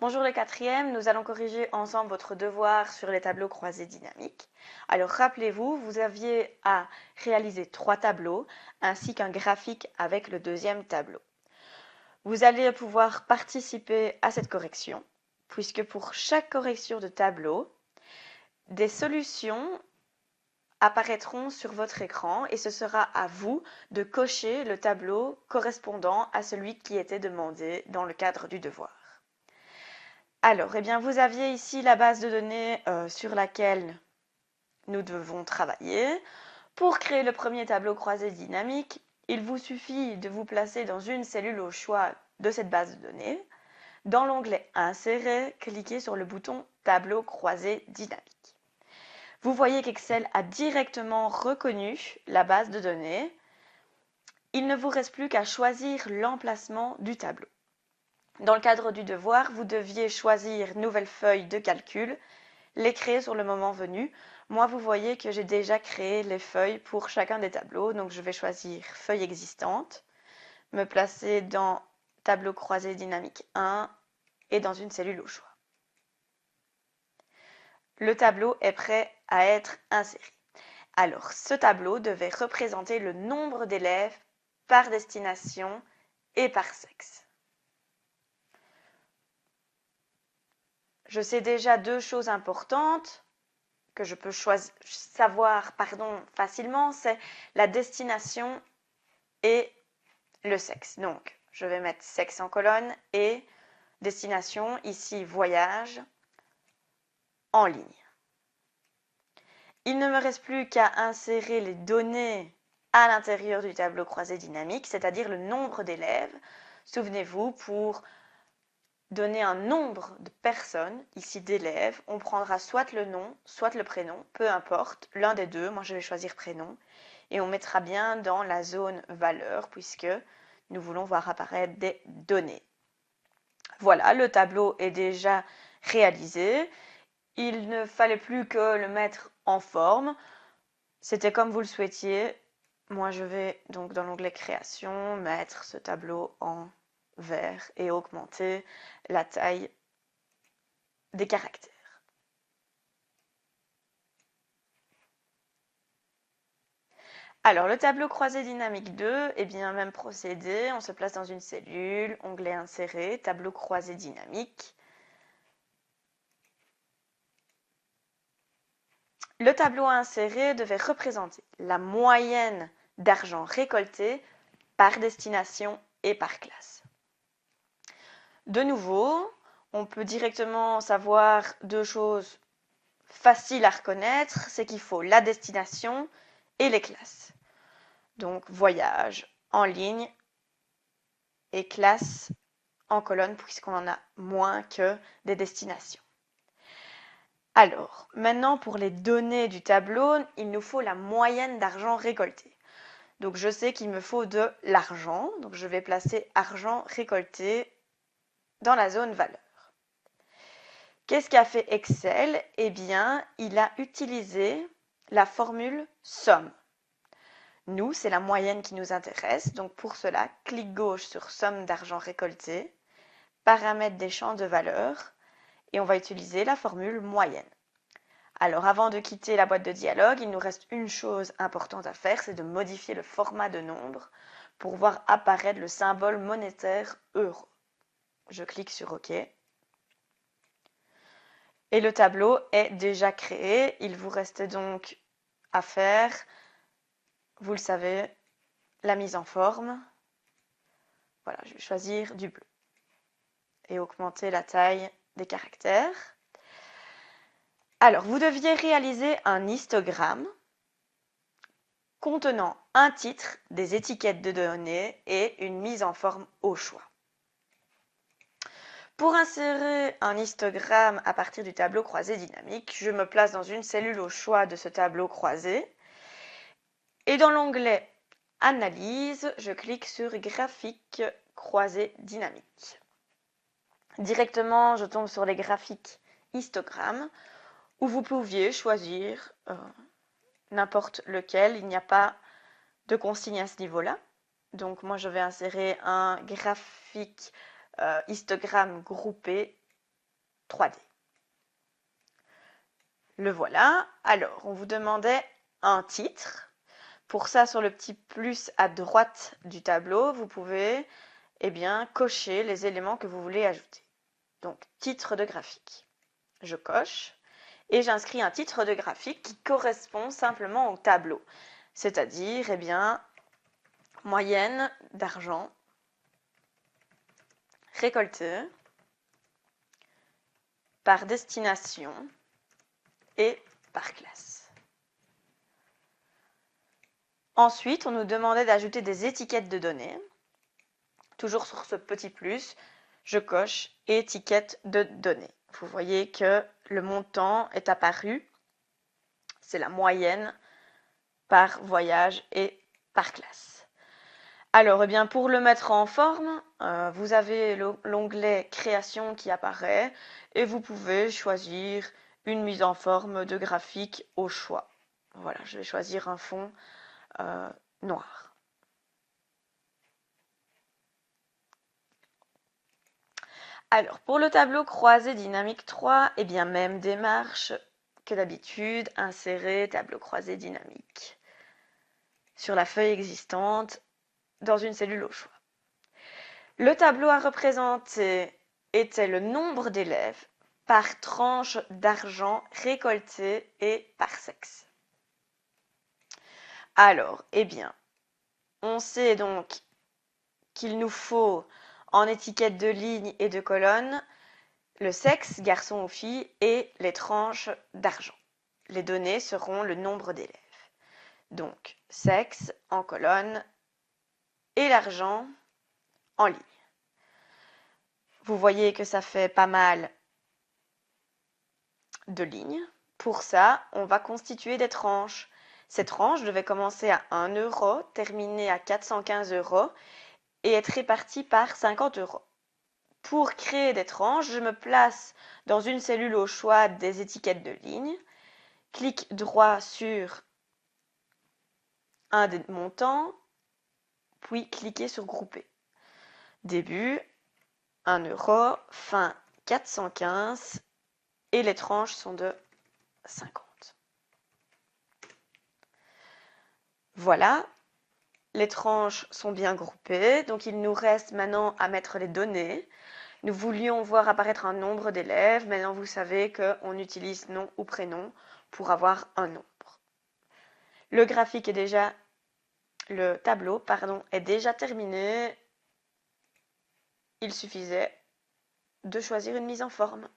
Bonjour les quatrièmes, nous allons corriger ensemble votre devoir sur les tableaux croisés dynamiques. Alors rappelez-vous, vous aviez à réaliser 3 tableaux ainsi qu'un graphique avec le deuxième tableau. Vous allez pouvoir participer à cette correction puisque pour chaque correction de tableau, des solutions apparaîtront sur votre écran et ce sera à vous de cocher le tableau correspondant à celui qui était demandé dans le cadre du devoir. Alors, eh bien, vous aviez ici la base de données sur laquelle nous devons travailler. Pour créer le premier tableau croisé dynamique, il vous suffit de vous placer dans une cellule au choix de cette base de données. Dans l'onglet Insérer, cliquez sur le bouton Tableau croisé dynamique. Vous voyez qu'Excel a directement reconnu la base de données. Il ne vous reste plus qu'à choisir l'emplacement du tableau. Dans le cadre du devoir, vous deviez choisir nouvelle feuille de calcul, les créer sur le moment venu. Moi, vous voyez que j'ai déjà créé les feuilles pour chacun des tableaux, donc je vais choisir feuille existante, me placer dans tableau croisé dynamique 1 et dans une cellule au choix. Le tableau est prêt à être inséré. Alors, ce tableau devait représenter le nombre d'élèves par destination et par sexe. Je sais déjà 2 choses importantes que je peux savoir facilement, c'est la destination et le sexe. Donc, je vais mettre sexe en colonne et destination, ici voyage, en ligne. Il ne me reste plus qu'à insérer les données à l'intérieur du tableau croisé dynamique, c'est-à-dire le nombre d'élèves. Souvenez-vous, pour donner un nombre de personnes, ici d'élèves, on prendra soit le nom, soit le prénom, peu importe, l'un des deux, moi je vais choisir prénom, et on mettra bien dans la zone valeur puisque nous voulons voir apparaître des données. Voilà, le tableau est déjà réalisé. Il ne fallait plus que le mettre en forme. C'était comme vous le souhaitiez. Moi, je vais donc dans l'onglet Création mettre ce tableau en vert et augmenter la taille des caractères. Alors, le tableau croisé dynamique 2, eh bien, même procédé, on se place dans une cellule, onglet inséré, tableau croisé dynamique. Le tableau inséré devait représenter la moyenne d'argent récolté par destination et par classe. De nouveau, on peut directement savoir 2 choses faciles à reconnaître, c'est qu'il faut la destination et les classes. Donc voyage en ligne et classe en colonne puisqu'on en a moins que des destinations. Alors, maintenant pour les données du tableau, il nous faut la moyenne d'argent récolté. Donc je sais qu'il me faut de l'argent, donc je vais placer argent récolté dans la zone valeur. Qu'est-ce qu'a fait Excel? Eh bien, il a utilisé la formule somme. Nous, c'est la moyenne qui nous intéresse, donc pour cela, clic gauche sur somme d'argent récolté, paramètres des champs de valeur, et on va utiliser la formule moyenne. Alors avant de quitter la boîte de dialogue, il nous reste une chose importante à faire, c'est de modifier le format de nombre pour voir apparaître le symbole monétaire euro. Je clique sur OK. Et le tableau est déjà créé. Il vous reste donc à faire, vous le savez, la mise en forme. Voilà, je vais choisir du bleu et augmenter la taille des caractères. Alors, vous deviez réaliser un histogramme contenant un titre, des étiquettes de données et une mise en forme au choix. Pour insérer un histogramme à partir du tableau croisé dynamique, je me place dans une cellule au choix de ce tableau croisé et dans l'onglet Analyse, je clique sur Graphique croisé dynamique. Directement, je tombe sur les graphiques histogrammes où vous pouviez choisir n'importe lequel. Il n'y a pas de consigne à ce niveau-là. Donc moi, je vais insérer un graphique histogramme groupé 3D. Le voilà. Alors, on vous demandait un titre. Pour ça, sur le petit plus à droite du tableau, vous pouvez cocher les éléments que vous voulez ajouter. Donc, titre de graphique. Je coche et j'inscris un titre de graphique qui correspond simplement au tableau. C'est-à-dire, moyenne d'argent récoltée par destination et par classe. Ensuite, on nous demandait d'ajouter des étiquettes de données. Toujours sur ce petit plus, je coche étiquette de données. Vous voyez que le montant est apparu. C'est la moyenne par voyage et par classe. Alors, pour le mettre en forme, vous avez l'onglet Création qui apparaît et vous pouvez choisir une mise en forme de graphique au choix. Voilà, je vais choisir un fond noir. Alors, pour le tableau croisé dynamique 3, même démarche que d'habitude, insérer tableau croisé dynamique sur la feuille existante dans une cellule au choix. Le tableau à représenter était le nombre d'élèves par tranche d'argent récolté et par sexe. Alors, on sait donc qu'il nous faut en étiquette de ligne et de colonne le sexe, garçon ou fille, et les tranches d'argent. Les données seront le nombre d'élèves. Donc, sexe en colonne et l'argent en ligne. Vous voyez que ça fait pas mal de lignes. Pour ça, on va constituer des tranches. Ces tranches devaient commencer à 1 euro, terminer à 415 euros et être réparties par 50 euros. Pour créer des tranches, je me place dans une cellule au choix des étiquettes de ligne, clique droit sur un des montants, puis cliquez sur Grouper. Début, 1 euro, fin 415 et les tranches sont de 50. Voilà, les tranches sont bien groupées, donc il nous reste maintenant à mettre les données. Nous voulions voir apparaître un nombre d'élèves, maintenant vous savez qu'on utilise nom ou prénom pour avoir un nombre. Le graphique est déjà, le tableau, est déjà terminé. Il suffisait de choisir une mise en forme.